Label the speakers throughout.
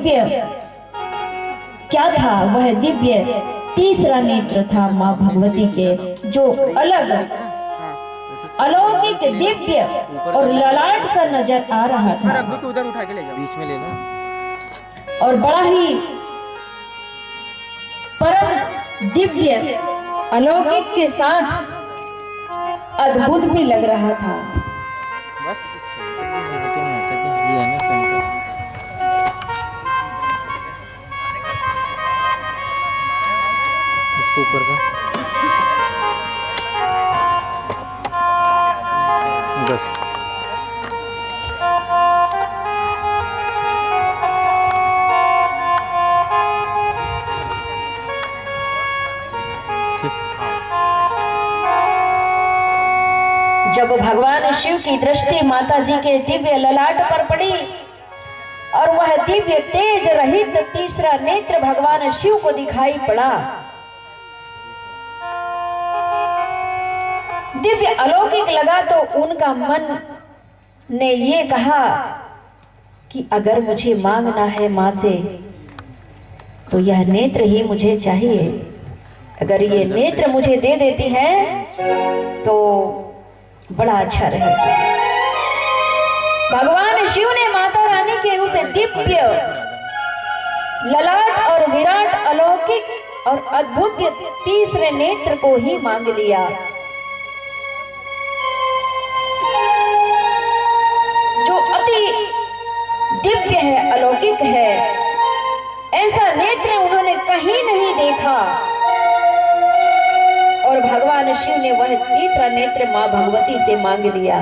Speaker 1: दिव्य क्या था? वह दिव्य तीसरा नेत्र था माँ भगवती के, जो अलग अलौकिक दिव्य और ललाट सा नजर आ रहा था।
Speaker 2: उधर उठा के ले जाओ, बीच में लेना।
Speaker 1: और बड़ा ही परम दिव्य अलौकिक के साथ अद्भुत भी लग रहा था।
Speaker 2: बस नहीं आता क्या? ये है ना सेंटर, इसको ऊपर का बस।
Speaker 1: जब भगवान शिव की दृष्टि माता जी के दिव्य ललाट पर पड़ी और वह दिव्य तेज रहित तीसरा नेत्र भगवान शिव को दिखाई पड़ा, दिव्य अलौकिक लगा, तो उनका मन ने ये कहा कि अगर मुझे मांगना है मां से तो यह नेत्र ही मुझे चाहिए। अगर ये नेत्र मुझे दे देती हैं तो बड़ा अच्छा रहेगा। भगवान शिव ने माता रानी के उस दिव्य ललाट और विराट अलौकिक और अद्भुत तीसरे नेत्र को ही मांग लिया, जो अति दिव्य है, अलौकिक है। ऐसा नेत्र उन्होंने कहीं नहीं देखा और भगवान शिव ने वह तीसरा नेत्र मां भगवती से मांग लिया।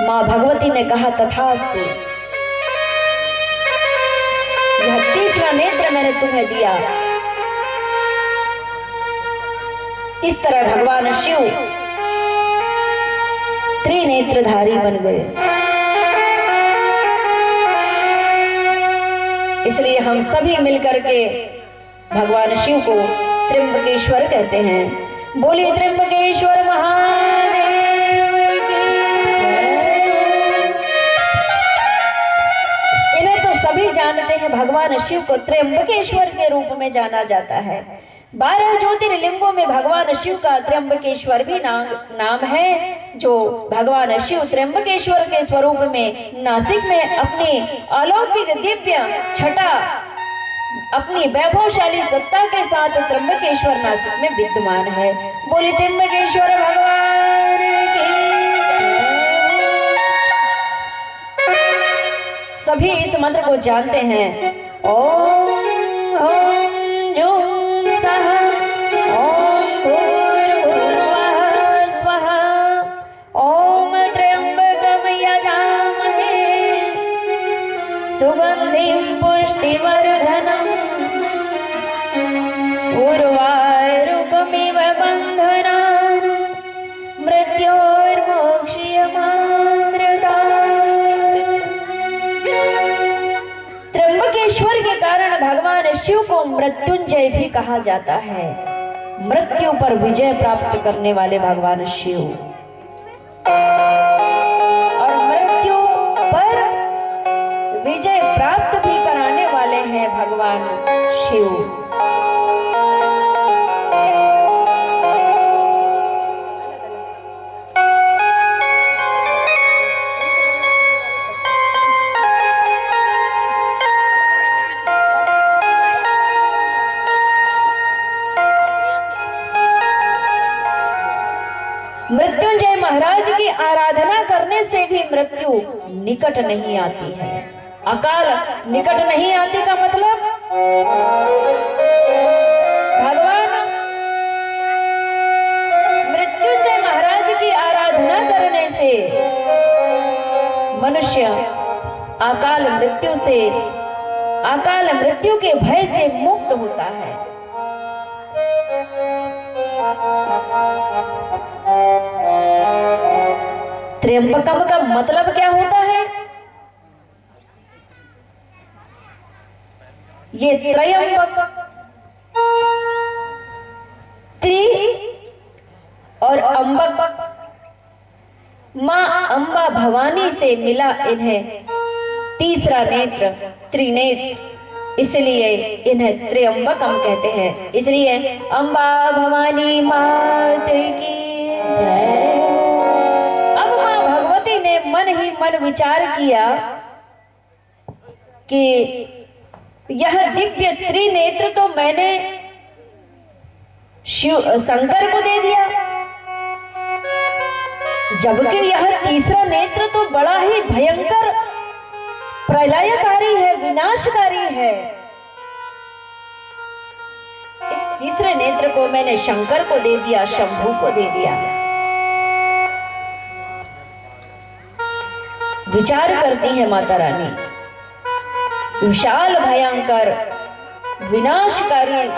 Speaker 1: मां भगवती ने कहा तथास्तु, यह तीसरा नेत्र मैंने तुम्हें दिया। इस तरह भगवान शिव त्रिनेत्रधारी बन गए। इसलिए हम सभी मिलकर के भगवान शिव को त्र्यंबकेश्वर कहते हैं। बोलिए त्र्यंबकेश्वर महादेव की जय। इन्हें तो सभी जानते हैं, भगवान शिव को त्र्यंबकेश्वर के रूप में जाना जाता है। 12 ज्योतिर्लिंगों में भगवान शिव का त्र्यंबकेश्वर भी नाम है, जो भगवान शिव त्र्यंबकेश्वर के स्वरूप में नासिक में अपनी अलौकिक दिव्य छटा, अपनी वैभवशाली सत्ता के साथ त्र्यंबकेश्वर नासिक में विद्यमान है। बोली त्र्यंबकेश्वर भगवान की जय। सभी इस मंत्र को जानते हैं। ओम ओम जूम सुगंधिं पुष्टिवर्धनम् उर्वारुकमिव बन्धनान् मृत्योर्मोक्षयमामृतात्। त्र्यंबकेश्वर के कारण भगवान शिव को मृत्युंजय भी कहा जाता है। मृत्यु पर विजय प्राप्त करने वाले भगवान शिव और मृत्यु पर विजय प्राप्त भी कराने वाले हैं भगवान शिव। मृत्युंजय महाराज की आराधना करने से भी मृत्यु निकट नहीं आती है। अकाल निकट नहीं आती का मतलब भगवान मृत्युंजय महाराज की आराधना करने से मनुष्य अकाल मृत्यु के भय से मुक्त होता है। त्र्यंबकम का मतलब क्या होता है? ये त्रयंबक, त्रि और अंबक, माँ अम्बा भवानी से मिला इन्हें तीसरा नेत्र, त्रिनेत्र, इसलिए इन्हें त्र्यंबकम कहते हैं। इसलिए अम्बा भवानी मात की जय। अब माँ भगवती ने मन ही मन विचार किया कि यह दिव्य त्रिनेत्र तो मैंने शिव शंकर को दे दिया, जबकि यह तीसरा नेत्र तो बड़ा ही भयंकर प्रलयकारी है, विनाशकारी है। इस तीसरे नेत्र को मैंने शंकर को दे दिया, शंभू को दे दिया। विचार करती है माता रानी, विशाल भयंकर विनाशकारी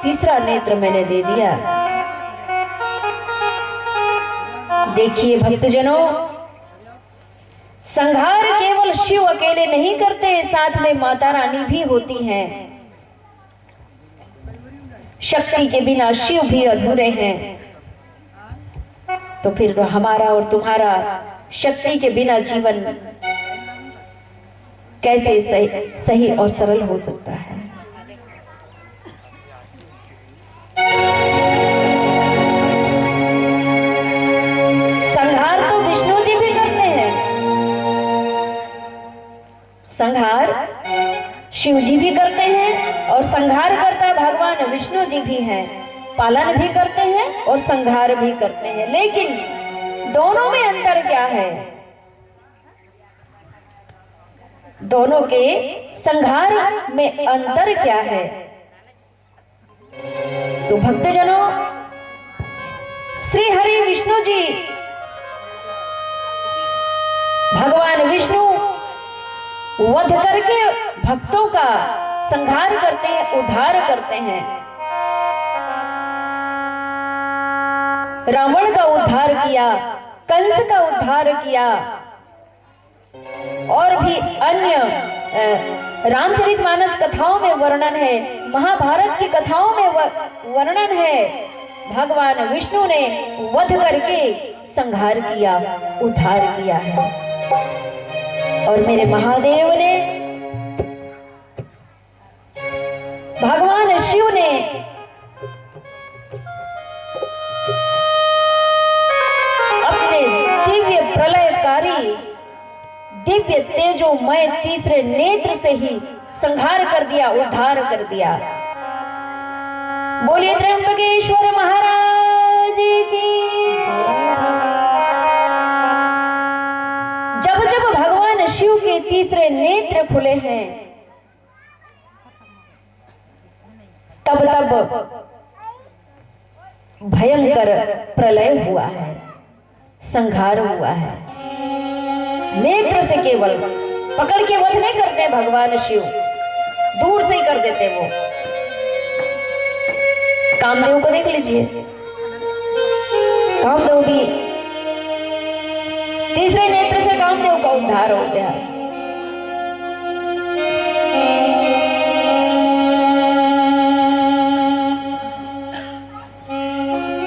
Speaker 1: तीसरा नेत्र मैंने दे दिया। देखिए भक्तजनों, संहार केवल शिव अकेले नहीं करते, साथ में माता रानी भी होती हैं। शक्ति के बिना शिव भी अधूरे हैं, तो फिर तो हमारा और तुम्हारा शक्ति के बिना जीवन कैसे सही और सरल हो सकता है। संहार तो विष्णु जी भी करते हैं, संहार शिव जी भी करते हैं और संहार करता है भगवान विष्णु जी भी हैं। पालन भी करते हैं और संहार भी करते हैं, लेकिन दोनों में अंतर क्या है? दोनों के संहार में अंतर क्या है? तो भक्तजनों, श्री हरि विष्णु जी, भगवान विष्णु वध करके भक्तों का संहार करते हैं, उद्धार करते हैं। रावण का उद्धार किया, कंस का उद्धार किया, और भी अन्य रामचरितमानस कथाओं में वर्णन है, महाभारत की कथाओं में वर्णन है। भगवान विष्णु ने वध करके संहार किया, उद्धार किया है। और मेरे महादेव ने, भगवान शिव ने अपने दिव्य प्रलयकारी, दिव्य तेजोमय तीसरे नेत्र से ही संहार कर दिया, उद्धार कर दिया। बोलिए त्र्यंबकेश्वर महाराज की। जब जब भगवान शिव के तीसरे नेत्र खुले हैं, तब तब भयंकर प्रलय हुआ है, संहार हुआ है। नेत्र से केवल पकड़ के वध नहीं करते भगवान शिव, दूर से ही कर देते वो। कामदेव को देख लीजिए, कामदेव भी तीसरे नेत्र से कामदेव का उद्धार हो गया।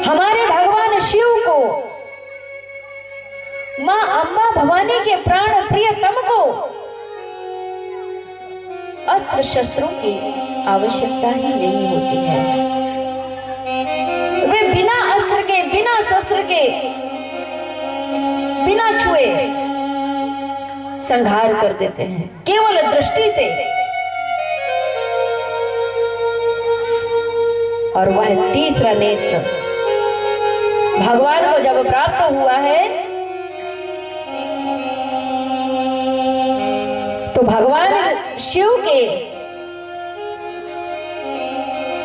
Speaker 1: हमारे भगवान शिव को, मां अम्बा भवानी के प्राण प्रियतम को अस्त्र शस्त्रों की आवश्यकता ही नहीं होती है। वे बिना अस्त्र के, बिना शस्त्र के, बिना छुए संहार कर देते हैं, केवल दृष्टि से। और वह तीसरा नेत्र भगवान को जब प्राप्त हुआ है, तो भगवान शिव के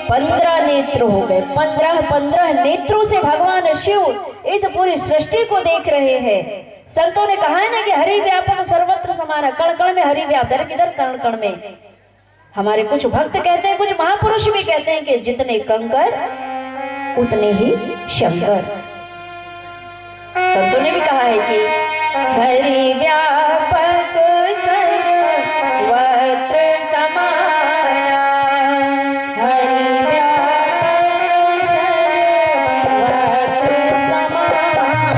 Speaker 1: 15 नेत्र हो गए। 15 नेत्रों से भगवान शिव इस पूरी सृष्टि को देख रहे हैं। संतों ने कहा है ना कि हरि व्यापक सर्वत्र समान, कण कण में हरि व्याप, दर किधर कण कण में। हमारे कुछ भक्त कहते हैं, कुछ महापुरुष भी कहते हैं कि जितने कंकर उतने ही शंकर। संतों ने भी कहा है कि हरि व्यापक सर्वत्र समान, हरि व्यापक सर्वत्र समान।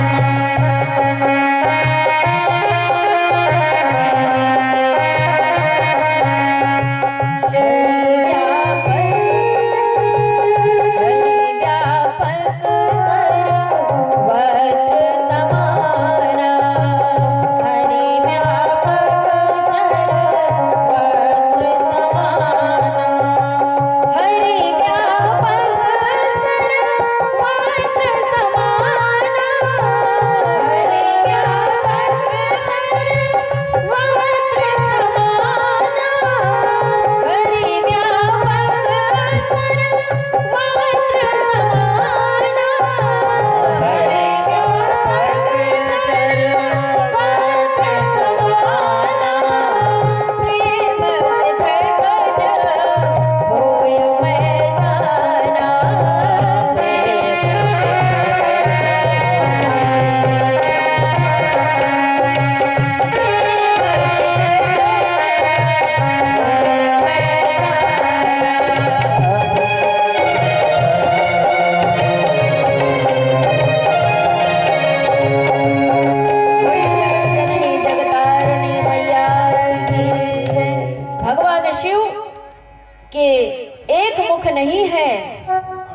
Speaker 1: नहीं है,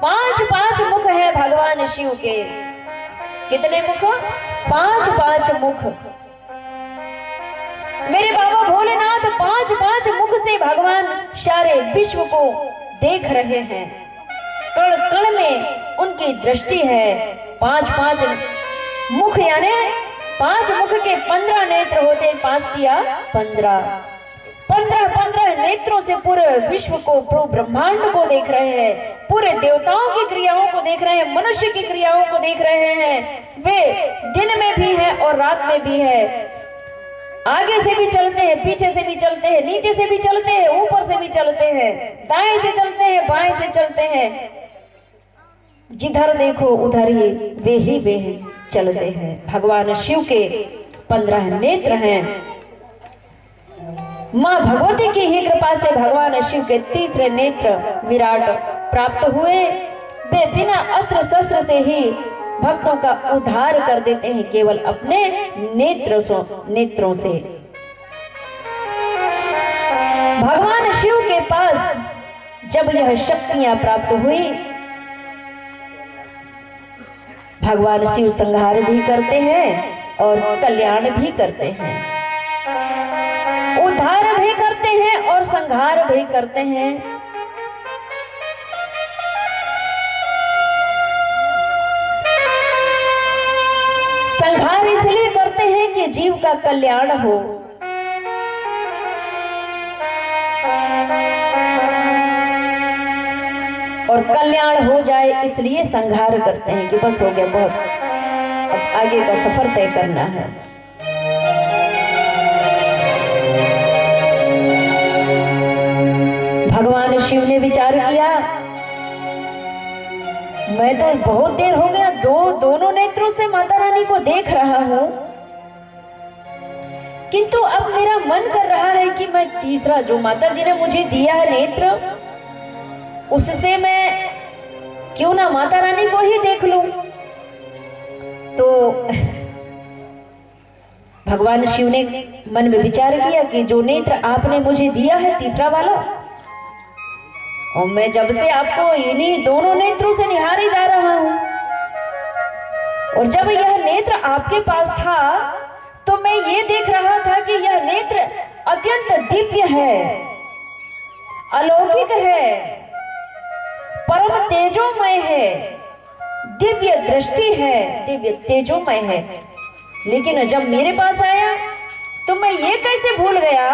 Speaker 1: 5-5 मुख है भगवान शिव के। कितने मुख? 5-5 मुख। मेरे बाबा भोलेनाथ 5-5 मुख से भगवान सारे विश्व को देख रहे हैं। कण कण में उनकी दृष्टि है। 5-5 मुख यानी 5 मुख के 15 नेत्र होते, 5 दिया 15 नेत्रों से पूरे विश्व को, पूरे ब्रह्मांड को देख रहे हैं, पूरे देवताओं की क्रियाओं को देख रहे हैं, मनुष्य की क्रियाओं को देख रहे हैं। वे दिन में भी है और रात में भी है, आगे से भी चलते हैं, पीछे से भी चलते हैं, नीचे से भी चलते हैं, ऊपर से भी चलते हैं, दाएं से चलते हैं, बाएं से चलते हैं। जिधर देखो उधर ही वे चलते हैं। भगवान शिव के 15 नेत्र हैं। मां भगवती की ही कृपा से भगवान शिव के तीसरे नेत्र विराट प्राप्त हुए। वे बिना अस्त्र शस्त्र से ही भक्तों का उद्धार कर देते हैं, केवल अपने नेत्रों से। भगवान शिव के पास जब यह शक्तियां प्राप्त हुई, भगवान शिव संहार भी करते हैं और कल्याण भी करते हैं, उद्धार भी करते हैं और संहार भी करते हैं। संहार इसलिए करते हैं कि जीव का कल्याण हो, और कल्याण हो जाए इसलिए संहार करते हैं कि बस हो गया, बहुत, अब आगे का सफर तय करना है। भगवान शिव ने विचार किया, मैं तो बहुत देर हो गया दोनों नेत्रों से माता रानी को देख रहा हूं, किंतु अब मेरा मन कर रहा है कि मैं तीसरा जो माता जी ने मुझे दिया है नेत्र, उससे मैं क्यों ना माता रानी को ही देख लूं। तो भगवान शिव ने मन में विचार किया कि जो नेत्र आपने मुझे दिया है तीसरा वाला, और मैं जब से आपको इन्हीं दोनों नेत्रों से निहारे जा रहा हूं, और जब यह नेत्र आपके पास था तो मैं ये देख रहा था कि यह नेत्र अत्यंत दिव्य है, अलौकिक है, परम तेजोमय है, दिव्य दृष्टि है, दिव्य तेजोमय है। लेकिन जब मेरे पास आया तो मैं ये कैसे भूल गया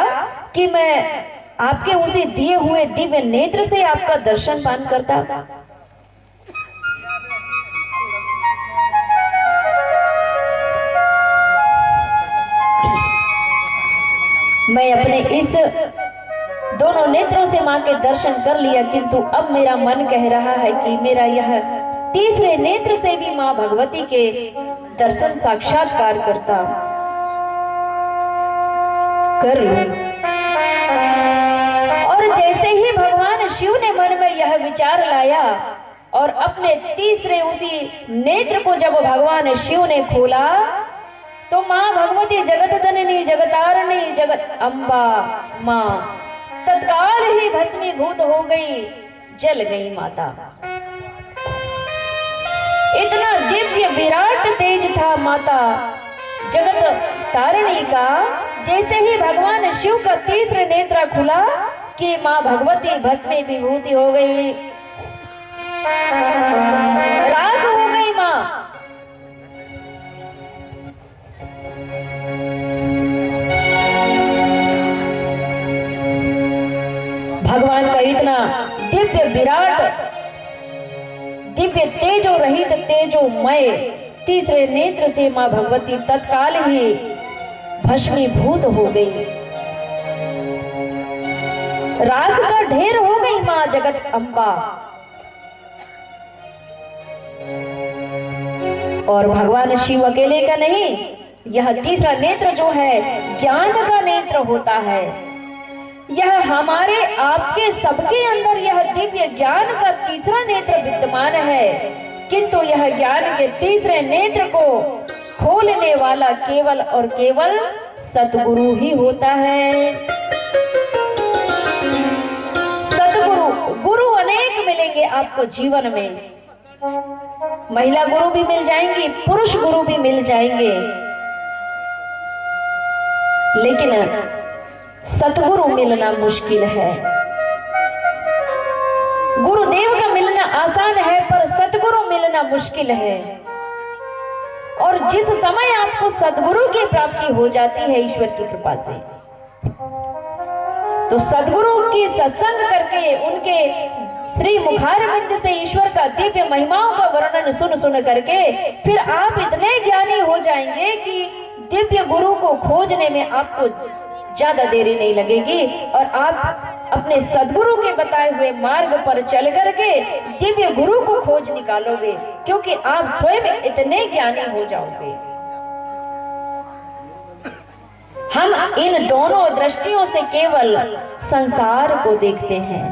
Speaker 1: कि मैं आपके उसे दिए हुए दिव्य नेत्र से आपका दर्शन पान करता। मैं अपने इस दोनों नेत्रों से मां के दर्शन कर लिया, किंतु अब मेरा मन कह रहा है कि मेरा यह तीसरे नेत्र से भी मां भगवती के दर्शन साक्षात्कार करता कर लूं। और जैसे ही भगवान शिव ने मन में यह विचार लाया और अपने तीसरे उसी नेत्र को जब भगवान शिव ने खोला, तो मां भगवती जगत जननी जगतारणी जगत अम्बा मां तत्काल ही भस्मीभूत हो गई, जल गई माता। इतना दिव्य विराट तेज था माता जगत तारिणी का। जैसे ही भगवान शिव का तीसरे नेत्र खुला कि मां भगवती भस्मीभूत हो गई, राख हो गई मां। भगवान का इतना दिव्य विराट, दिव्य तेजो रहित तेजोमय तीसरे नेत्र से मां भगवती तत्काल ही भस्मीभूत हो गई, राख का ढेर हो गई मां जगत अम्बा। और भगवान शिव अकेले का नहीं, यह तीसरा नेत्र जो है ज्ञान का नेत्र होता है। यह हमारे आपके सबके अंदर यह दिव्य ज्ञान का तीसरा नेत्र विद्यमान है, किंतु यह ज्ञान के तीसरे नेत्र को खोलने वाला केवल और केवल सतगुरु ही होता है। सतगुरु, गुरु अनेक मिलेंगे जाएंगे आपको जीवन में, महिला गुरु भी मिल जाएंगी, पुरुष गुरु भी मिल जाएंगे, लेकिन सतगुरु मिलना मुश्किल है। गुरुदेव का मिलना आसान है पर सतगुरु मिलना मुश्किल है। और जिस समय आपको सदगुरु की प्राप्ति हो जाती है ईश्वर की कृपा से, तो सदगुरु की सत्संग करके उनके श्री मुखारविंद से ईश्वर का दिव्य महिमाओं का वर्णन सुन सुन करके फिर आप इतने ज्ञानी हो जाएंगे कि दिव्य गुरु को खोजने में आपको ज्यादा देरी नहीं लगेगी और आप अपने सदगुरु के बताए हुए मार्ग पर चल करके दिव्य गुरु को खोज निकालोगे, क्योंकि आप स्वयं इतने ज्ञानी हो जाओगे। हम इन दोनों दृष्टियों से केवल संसार को देखते हैं।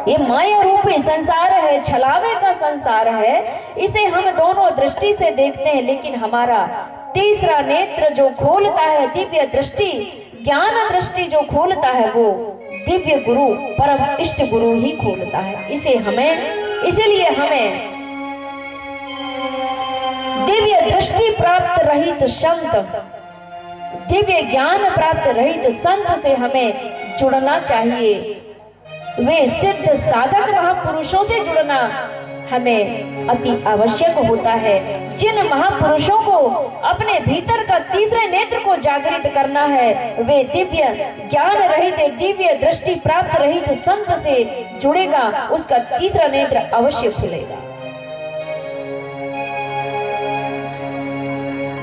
Speaker 1: ये माया रूपी संसार है, छलावे का संसार है, इसे हम दोनों दृष्टि से देखते हैं, लेकिन हमारा तीसरा नेत्र जो खोलता है, दिव्य दृष्टि, ज्ञान दृष्टि जो खोलता है, वो दिव्य गुरु परम इष्ट गुरु ही खोलता है। इसीलिए हमें दिव्य दृष्टि प्राप्त रहित संत, दिव्य ज्ञान प्राप्त रहित संत से हमें जुड़ना चाहिए। वे सिद्ध साधक महापुरुषों से जुड़ना हमें अति आवश्यक होता है। जिन महापुरुषों को अपने भीतर का तीसरे नेत्र को जागृत करना है, वे दिव्य ज्ञान रहित, दिव्य दृष्टि प्राप्त रहित संत से जुड़ेगा, उसका तीसरा नेत्र अवश्य खुलेगा।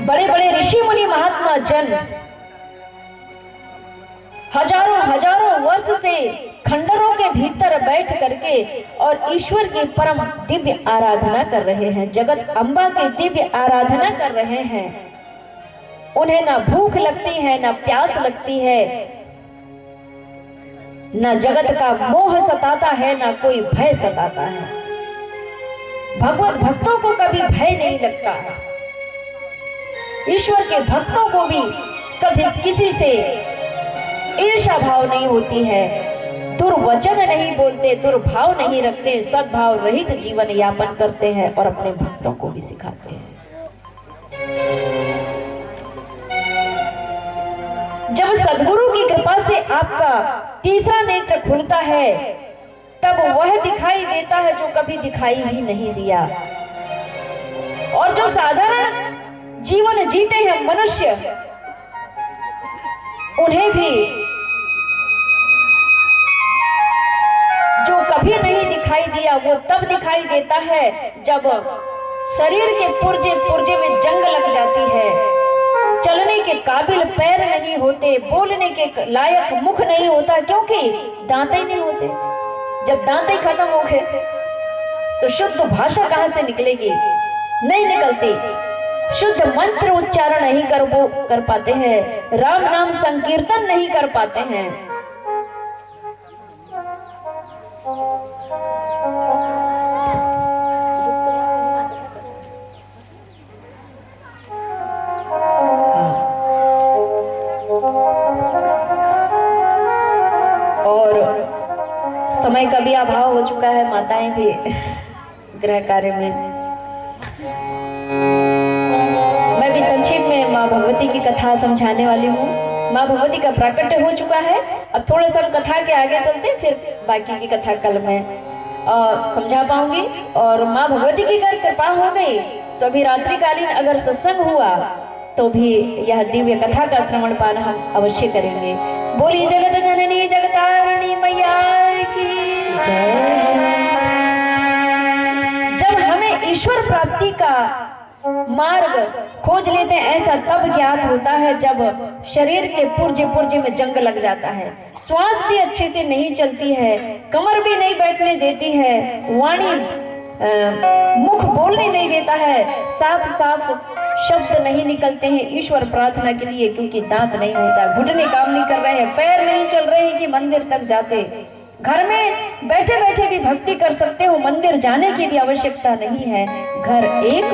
Speaker 1: बड़े बड़े ऋषि मुनि महात्मा जन हजारों हजारों वर्ष से खंडरों के भीतर बैठ करके और ईश्वर की परम दिव्य आराधना कर रहे हैं, जगत अम्बा की दिव्य आराधना कर रहे हैं। उन्हें ना भूख लगती है, ना प्यास लगती है, ना जगत का मोह सताता है, ना कोई भय सताता है। भगवत भक्तों को कभी भय नहीं लगता। ईश्वर के भक्तों को भी कभी किसी से ईर्ष्या भाव नहीं होती है, दुर्वचन नहीं बोलते, दुर्भाव नहीं रखते, सद्भाव रहित जीवन यापन करते हैं और अपने भक्तों को भी सिखाते हैं। जब सद्गुरु की कृपा से आपका तीसरा नेत्र खुलता है, तब वह दिखाई देता है जो कभी दिखाई ही नहीं दिया। और जो साधारण जीवन जीते हैं मनुष्य, उन्हें भी जो कभी नहीं दिखाई दिया वो तब दिखाई देता है जब शरीर के पुर्जे पुर्जे में जंग लग जाती है, चलने के काबिल पैर नहीं होते, बोलने के लायक मुख नहीं होता, क्योंकि दांत ही नहीं होते। जब दांत ही खत्म हो गए तो शुद्ध भाषा कहां से निकलेगी? नहीं निकलती। शुद्ध मंत्र उच्चारण नहीं कर पाते हैं, राम नाम संकीर्तन नहीं कर पाते हैं। और समय का भी अभाव हो चुका है, माताएं भी गृह कार्य में। मैं भी संक्षेप में माँ भगवती की कथा समझाने वाली हूँ। माँ भगवती का प्राकट्य हो चुका है, अब थोड़ा सा कथा के आगे चलते, फिर बाकी की कथा कल मैं समझा पाऊंगी। और माँ भगवती की अगर कृपा हो गई तो अभी रात्रिकालीन अगर सत्संग हुआ तो भी यह दिव्य कथा का श्रवण पान हम अवश्य करेंगे। बोली जगत जननी जगतारिणी मैया की जय। जब हमें ईश्वर प्राप्ति का मार्ग खोज लेते हैं, ऐसा तब ज्ञात होता है जब शरीर के पुर्जे पुर्जे में जंग लग जाता है, श्वास भी अच्छे से नहीं चलती है, कमर भी नहीं बैठने देती है, वाणी मुख बोलने नहीं देता है, साफ साफ शब्द नहीं निकलते हैं ईश्वर प्रार्थना के लिए, क्योंकि दांत नहीं होता, घुटने काम नहीं कर रहे हैं, पैर नहीं चल रहे हैं कि मंदिर तक जाते। घर में बैठे बैठे भी भक्ति कर सकते हो, मंदिर जाने की भी आवश्यकता नहीं है। घर एक